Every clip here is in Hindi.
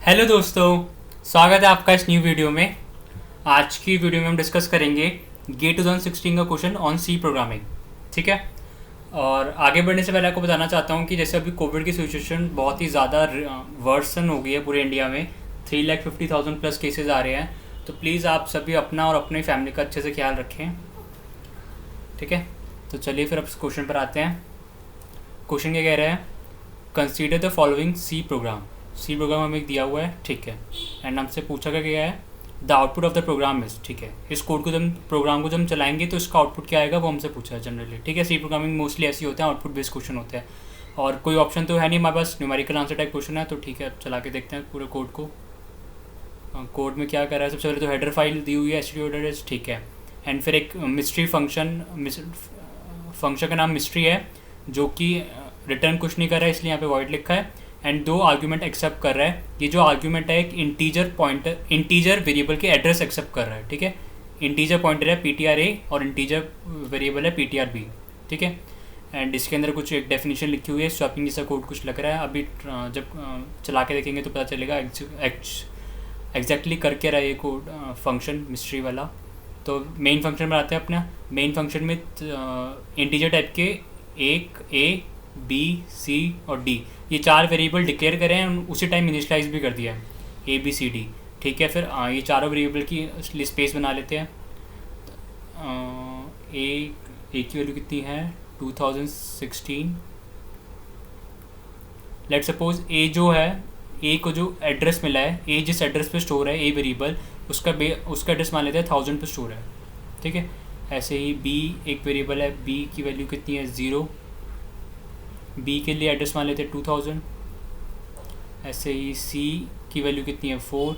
हेलो दोस्तों, स्वागत है आपका इस न्यू वीडियो में। आज की वीडियो में हम डिस्कस करेंगे गेट 2016 का क्वेश्चन ऑन सी प्रोग्रामिंग। ठीक है। और आगे बढ़ने से पहले आपको बताना चाहता हूँ कि जैसे अभी कोविड की सिचुएशन बहुत ही ज़्यादा वर्सन हो गई है पूरे इंडिया में। 3,50,000 प्लस केसेस आ रहे हैं, तो प्लीज़ आप सभी अपना और अपनी फैमिली का अच्छे से ख्याल रखें। ठीक है, तो चलिए फिर अब क्वेश्चन पर आते हैं। क्वेश्चन क्या कह रहा है? Consider the following C program. C program हमें दिया हुआ है, ठीक है। एंड हमसे पूछा क्या है? The output of the program is, ठीक है। इस कोड को जब प्रोग्राम को जब हम चलाएंगे तो इसका आउटपुट क्या आएगा वो हमसे पूछा है जनरली। ठीक है, सी प्रोग्रामिंग मोस्टली ऐसी होते हैं, आउटपुट बेस्ड क्वेश्चन होते हैं। और कोई ऑप्शन तो है नहीं हमारे पास, न्यूमेरिकल आंसर टाइप क्वेश्चन है। तो ठीक है, चला के देखते हैं पूरे कोड को। कोड में क्या कर रहा है? सबसे पहले तो हेडर फाइल दी हुई है std.h, ठीक है। एंड फिर एक मिस्ट्री फंक्शन का नाम मिस्ट्री है, जो कि रिटर्न कुछ नहीं कर रहा है, इसलिए यहाँ पे वॉइड लिखा है। एंड दो आर्ग्यूमेंट एक्सेप्ट कर रहा है। ये जो आर्ग्यूमेंट है एक इंटीजर वेरिएबल के एड्रेस एक्सेप्ट कर रहा है। ठीक है, इंटीजर पॉइंटर है ptr और इंटीजर वेरिएबल है ptrb। ठीक है। एंड इसके अंदर कुछ एक डेफिनेशन लिखी हुई है, स्वैपिंग जैसा कोड कुछ लग रहा है। अभी जब चला के देखेंगे तो पता चलेगा एग्जैक्टली करके रहा है ये कोड फंक्शन मिस्ट्री वाला। तो मेन फंक्शन बनाते हैं अपना। मेन फंक्शन में इंटीजर टाइप के एक ए बी सी और डी, ये चार वेरिएबल डिक्लेयर करें हैं, उसी टाइम इनिशलाइज भी कर दिया है ए बी सी डी। ठीक है, फिर ये चारों वेरिएबल की स्पेस बना लेते हैं। ए की वैल्यू कितनी है? 2016। लेट सपोज ए जो है, ए को जो एड्रेस मिला है, ए जिस एड्रेस पे स्टोर है ए वेरिएबल, उसका एड्रेस मान लेते हैं 1000 पे स्टोर है। ठीक है। ऐसे ही बी एक वेरिएबल है, बी की वैल्यू कितनी है? 0। बी के लिए एड्रेस मान लेते हैं 2000। ऐसे ही सी की वैल्यू कितनी है? 4।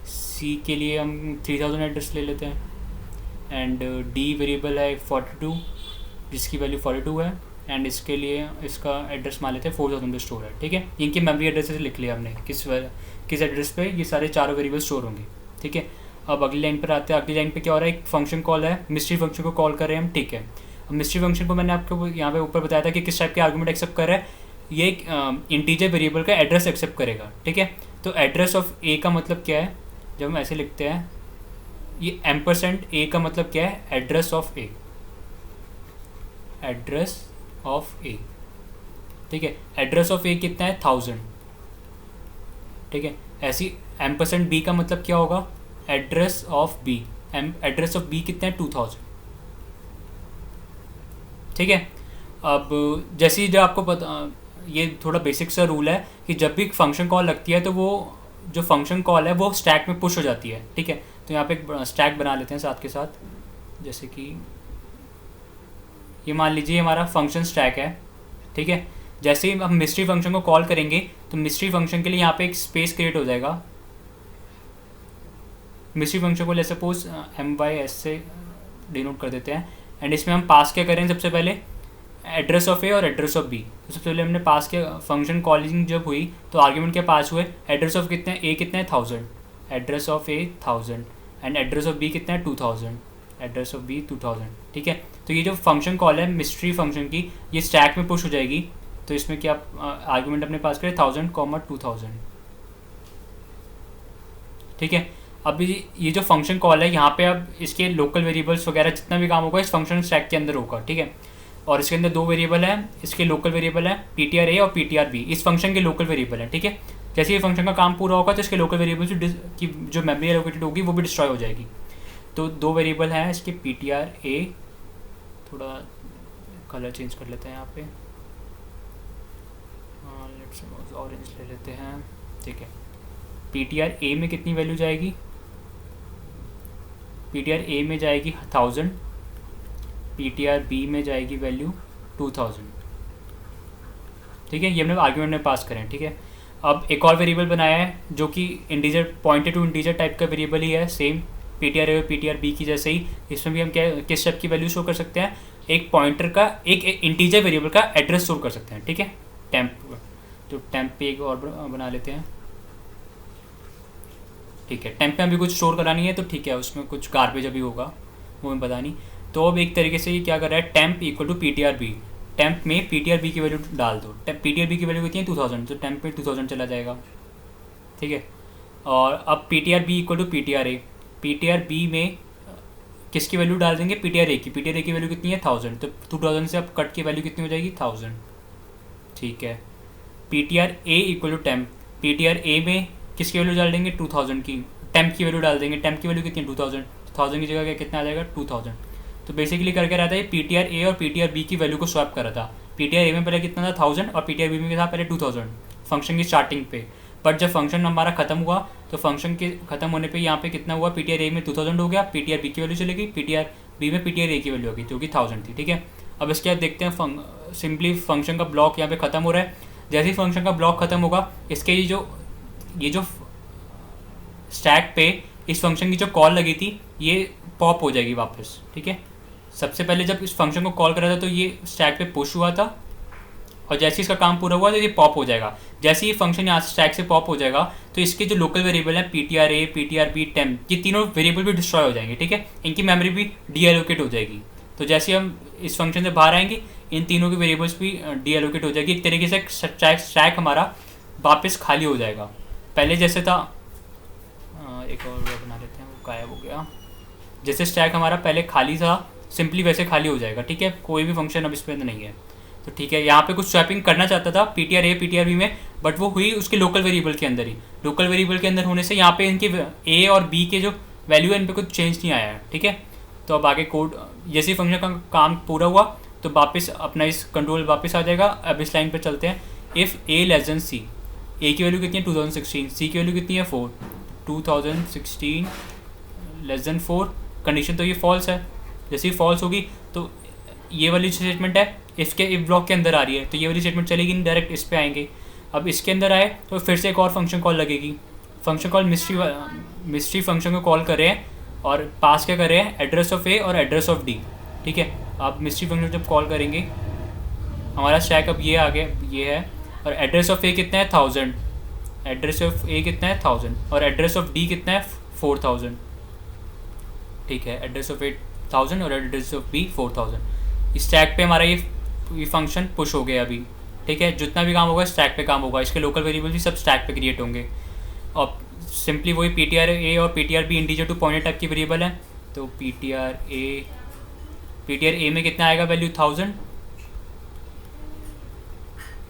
सी के लिए हम 3000 एड्रेस ले लेते हैं। एंड डी वेरिएबल है 42, जिसकी वैल्यू 42 है। एंड इसके लिए इसका एड्रेस मान लेते हैं 4000 पे स्टोर है। ठीक है, इनके मेमोरी एड्रेस से लिख लिया हमने किस एड्रेस पे ये सारे चारों वेरिएबल स्टोर होंगे। ठीक है। अब अगली लाइन पर आते हैं। अगली लाइन पे क्या हो रहा है? एक फंक्शन कॉल है, मिस्ट्री फंक्शन को कॉल कर रहे हैं हम। ठीक है, अब मिस्ट्री फंक्शन को मैंने आपको यहाँ पे ऊपर बताया था कि किस टाइप के आर्गूमेंट एक्सेप्ट कर रहा है। ये एक इंटीजर वेरिएबल का एड्रेस एक्सेप्ट करेगा। ठीक है, तो एड्रेस ऑफ ए का मतलब क्या है? जब हम ऐसे लिखते हैं, ये %a का मतलब क्या है? Address of A, address of A. ठीक है, एड्रेस ऑफ ए कितना है? 1000। ठीक है, ऐसी %b का मतलब क्या होगा? Address of b. Address of b कितना है? 2000। ठीक है। अब जैसे ही जब आपको पता, ये थोड़ा बेसिक सा रूल है कि जब भी फंक्शन कॉल लगती है तो वो जो फंक्शन कॉल है वो स्टैक में पुश हो जाती है। ठीक है, तो यहाँ पे एक स्टैक बना लेते हैं साथ के साथ। जैसे कि ये मान लीजिए हमारा फंक्शन स्टैक है। ठीक है, जैसे ही हम मिस्ट्री फंक्शन को कॉल करेंगे तो मिस्ट्री फंक्शन के लिए यहाँ पे एक स्पेस क्रिएट हो जाएगा। मिस्ट्री फंक्शन को ले सपोज MYS से डिनोट कर देते हैं। एंड इसमें हम पास क्या करें? सबसे पहले एड्रेस ऑफ ए और एड्रेस ऑफ बी। तो सबसे पहले हमने पास किया, फंक्शन कॉलिंग जब हुई तो आर्ग्यूमेंट क्या पास हुए? एड्रेस ऑफ कितने? ए कितना है? 1000। Address of a 1000 and address of b कितना है? 2000। Address of b 2000। ठीक है, तो ये जो फंक्शन कॉल है मिस्ट्री फंक्शन की, ये स्टैक में पुश हो जाएगी। तो इसमें क्या आर्ग्यूमेंट अपने पास करें? 1000, 2000। ठीक है, अभी ये जो फंक्शन कॉल है यहाँ पे अब इसके लोकल वेरिएबल्स वगैरह जितना भी काम होगा इस फंक्शन स्टैक के अंदर होगा। ठीक है, और इसके अंदर दो वेरिएबल है, इसके लोकल वेरिएबल है ptr और ptr इस फंक्शन के लोकल वेरिएबल है। ठीक है, जैसे ये फंक्शन का काम पूरा होगा तो इसके लोकल वेरिएबल की जो मेमोरी एलोकेटेड होगी वो भी डिस्ट्रॉय हो जाएगी। तो दो वेरिएबल हैं इसके ptr, थोड़ा कलर चेंज कर लेते हैं यहाँ पे, लेट्स ऑरेंज ले लेते हैं। ठीक है, ptr में कितनी वैल्यू जाएगी? ptr में जाएगी 1000, ptr में जाएगी वैल्यू 2000। ठीक है, ये हमने आर्ग्यूमेंट में पास करें। ठीक है, अब एक और वेरिएबल बनाया है जो कि integer pointer to integer type का वेरिएबल ही है, सेम ptr और ptr की जैसे ही। इसमें भी हम क्या किस स्टेप की वैल्यू शो कर सकते हैं? एक पॉइंटर का, एक इंटीजर वेरिएबल का एड्रेस शो कर सकते हैं। ठीक है, टेम्प, तो टेम्प पे एक और बना लेते हैं। ठीक है, टेम्प में अभी कुछ स्टोर करानी है तो ठीक है, उसमें कुछ गार्बेज अभी होगा वो हमें पता नहीं। तो अब एक तरीके से ये क्या कर रहा है? Temp equal to ptr। Temp में ptr की वैल्यू डाल दो। ptr की वैल्यू कितनी है? 2000, तो टेम्प में 2000 चला जाएगा। ठीक है, और अब p T R b equal to p T R A, P T R b में किसकी वैल्यू डाल देंगे, पी टी आर ए की, पी टी आर ए की वैल्यू कितनी है 1000, तो 2000 से अब कट की वैल्यू कितनी हो जाएगी 1000, ठीक है। P T R A equal to temp, P T R A में किसकी वैल्यू डाल देंगे 2000 की, टेम्प की वैल्यू डाल देंगे, टेम्प की वैल्यू कितनी है 2000, 1000 की जगह क्या कितना आ जाएगा 2000। तो बेसिकली करके रहता है पी टी आर ए और पी टी आर बी की वैल्यू को स्वैप कर रहा था। पी टी आर ए में पहले कितना था 1000 और पी टी आर बी में था पहले 2000 फंक्शन की स्टार्टिंग पे, बट जब फंक्शन हमारा खत्म हुआ तो फंक्शन के खत्म होने पे यहाँ पे कितना हुआ, पी टी आर ए में 2000 हो गया, पी टी आर बी की वैल्यू चलेगी, पी टी आर बी में पी टी आर ए की वैल्यू होगी जो कि 1000 थी, ठीक है। अब इसके बाद देखते हैं सिंपली फंक्शन का ब्लॉक यहाँ पे खत्म हो रहा है। जैसे ही फंक्शन का ब्लॉक खत्म होगा इसके ये जो स्टैक पे इस फंक्शन की जो कॉल लगी थी ये पॉप हो जाएगी वापस, ठीक है। सबसे पहले जब इस फंक्शन को कॉल करा था तो ये स्टैक पे पुश हुआ था और जैसे इसका काम पूरा हुआ तो ये पॉप हो जाएगा। जैसे ही फंक्शन यहाँ से स्टैक से पॉप हो जाएगा तो इसके जो लोकल वेरिएबल हैं P T R A, P T R B, temp, ये तीनों वेरिएबल भी डिस्ट्रॉय हो जाएंगे, ठीक है। इनकी मेमोरी भी डी एलोकेट हो जाएगी। तो जैसे हम इस फंक्शन से बाहर आएंगे इन तीनों की वेरिएबल्स भी डी एलोकेट हो जाएगी। एक तरीके से स्टैक हमारा वापस खाली हो जाएगा। पहले जैसे था एक और बना लेते हैं, वो गायब हो गया। जैसे स्टैक हमारा पहले खाली था सिंपली वैसे खाली हो जाएगा, ठीक है। कोई भी फंक्शन अब इस पर नहीं है, तो ठीक है। यहाँ पे कुछ स्वैपिंग करना चाहता था P T R A, P T R b में, बट वो हुई उसके लोकल वेरिएबल के अंदर ही। लोकल वेरिएबल के अंदर होने से यहाँ पे इनकी ए और बी के जो वैल्यू है इन पर कुछ चेंज नहीं आया है, ठीक है। तो अब आगे कोड जैसे ही फंक्शन का काम पूरा हुआ तो वापस अपना इस कंट्रोल वापस आ जाएगा। अब इस लाइन पर चलते हैं। इफ़ ए लेस देन सी, ए की वैल्यू कितनी है 2016, सी की वैल्यू कितनी है 4, 2016 लेस देन 4, कंडीशन तो ये फॉल्स है। जैसे ही फॉल्स होगी तो ये वाली स्टेटमेंट है इसके इफ ब्लॉक के अंदर आ रही है, तो ये वाली स्टेटमेंट चलेगी नहीं, डायरेक्ट इस पे आएंगे। अब इसके अंदर आए तो फिर से एक और फंक्शन कॉल लगेगी। फंक्शन कॉल मिस्ट्री फंक्शन को कॉल कर रहे हैं और पास क्या कर रहे हैं, एड्रेस ऑफ ए और एड्रेस ऑफ डी, ठीक है। आप मिस्ट्री फंक्शन जब कॉल करेंगे हमारा स्टैक अब ये आगे ये है, और एड्रेस ऑफ ए कितना है 1000, एड्रेस ऑफ ए कितना है 1000 और एड्रेस ऑफ डी कितना है 4000, ठीक है। एड्रेस ऑफ ए 1000 और एड्रेस ऑफ बी 4000। स्टैक पे हमारा ये फंक्शन पुश हो गया अभी, ठीक है। जितना भी काम होगा स्टैक पे काम होगा, इसके लोकल वेरिएबल भी सब स्टैक पे क्रिएट होंगे। और सिंपली वही पी टी आर ए और p T R b integer to pointer type की वेरिएबल है। तो पी टी आर ए में कितना आएगा value 1000,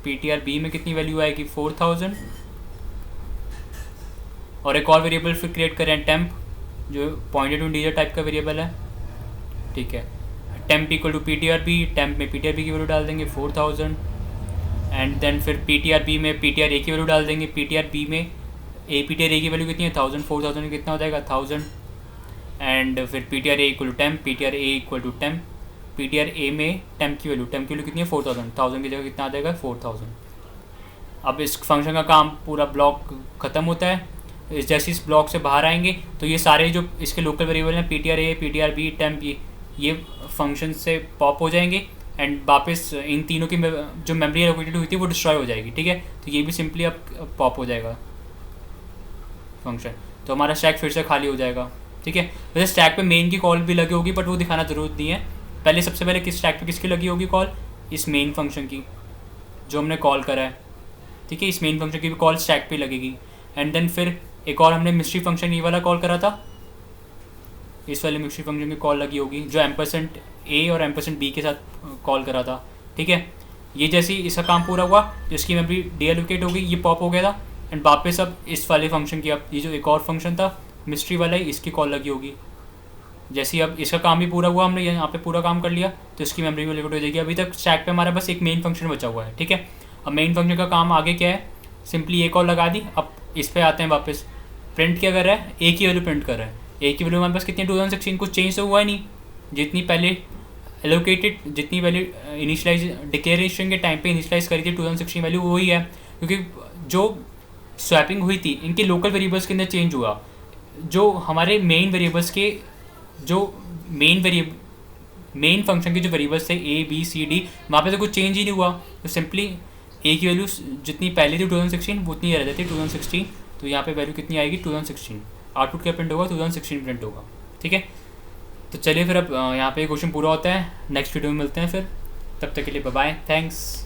p T R b में कितनी वैल्यू आएगी 4000, और एक और वेरिएबल फिर क्रिएट करें टेम्प जो पॉइंटेड टू इंटीजर टाइप का वेरिएबल है, ठीक है। Temp equal to p T R B, temp में पी टी आर बी की वैल्यू डाल देंगे 4000, एंड देन फिर पी टी आर बी में पी टी आर ए की वैल्यू डाल देंगे। पी टी आर बी में पी टी आर ए की वैल्यू कितनी है 1000, 4000 में कितना हो जाएगा 1000, एंड फिर P T R A equal to temp, P T R A equal to temp, P T R A में टेम्प की वैल्यू कितनी है 4000, 1000 की जगह कितना आ जाएगा 4000। अब इस फंक्शन का काम पूरा ब्लॉक ख़त्म होता है। जैसे इस ब्लॉक से बाहर आएंगे तो ये सारे जो इसके लोकल वेरिएबल हैं P T R A, P T R B, temp, ये फंक्शन से पॉप हो जाएंगे एंड वापस इन तीनों की जो मेमोरी एलोकेटेड हुई थी वो डिस्ट्रॉय हो जाएगी, ठीक है। तो ये भी सिंपली अब पॉप हो जाएगा फंक्शन, तो हमारा स्टैक फिर से खाली हो जाएगा, ठीक है। वैसे स्टैक पे मेन की कॉल भी लगी होगी बट वो दिखाना ज़रूरत नहीं है। पहले सबसे पहले किस स्टैक पे किसकी लगी होगी कॉल, इस मेन फंक्शन की जो हमने कॉल करा है, ठीक है। इस मेन फंक्शन की भी कॉल स्टैक पे लगेगी, एंड देन फिर एक और हमने मिस्ट्री फंक्शन ये वाला कॉल करा था, इस वाले मिस्ट्री फंक्शन की कॉल लगी होगी जो एम्परसेंट ए और एम्परसेंट बी के साथ कॉल करा था, ठीक है। ये जैसे ही इसका काम पूरा हुआ तो इसकी मेमोरी डीएलोकेट हो गई, ये पॉप हो गया था, एंड वापस अब इस वाले फंक्शन की अब ये जो एक और फंक्शन था मिस्ट्री वाला ही इसकी कॉल लगी होगी। जैसे ही अब इसका काम भी पूरा हुआ, हमने यहाँ पे पूरा काम कर लिया तो इसकी मेमोरी में लिमिट हो जाएगी। अभी तक स्टैक पे हमारा बस एक मेन फंक्शन बचा हुआ है, ठीक है। अब मेन फंक्शन का काम आगे क्या है, सिंपली एक और लगा दी। अब इस पर आते हैं वापस, प्रिंट क्या कर रहा है, ए की वैल्यू प्रिंट कर रहा है। ए की वैल्यू हमारे पास कितनी 2016, कुछ चेंज तो हुआ ही नहीं, जितनी पहले एलोकेटेड जितनी वैल्यू इनिशियलाइज डिक्लेरेशन के टाइम पे इनिशियलाइज करी थी 2016 वैल्यू वही है, क्योंकि जो स्वैपिंग हुई थी इनके लोकल वेरिएबल्स के अंदर चेंज हुआ। जो हमारे मेन वेरिएबल्स के जो मेन फंक्शन के जो वेरिएबल्स थे ए बी सी डी, वहाँ पे तो कुछ चेंज ही नहीं हुआ। तो सिंपली ए की वैल्यू जितनी पहले थी 2016 वो उतनी रह जाती 2016, तो यहाँ पे वैल्यू कितनी आएगी 2016, आउटपुट क्या प्रिंट होगा 2016 प्रिंट होगा, ठीक है। तो चलिए फिर अब यहाँ पे क्वेश्चन पूरा होता है, नेक्स्ट वीडियो में मिलते हैं फिर, तब तक के लिए बाय बाय, थैंक्स।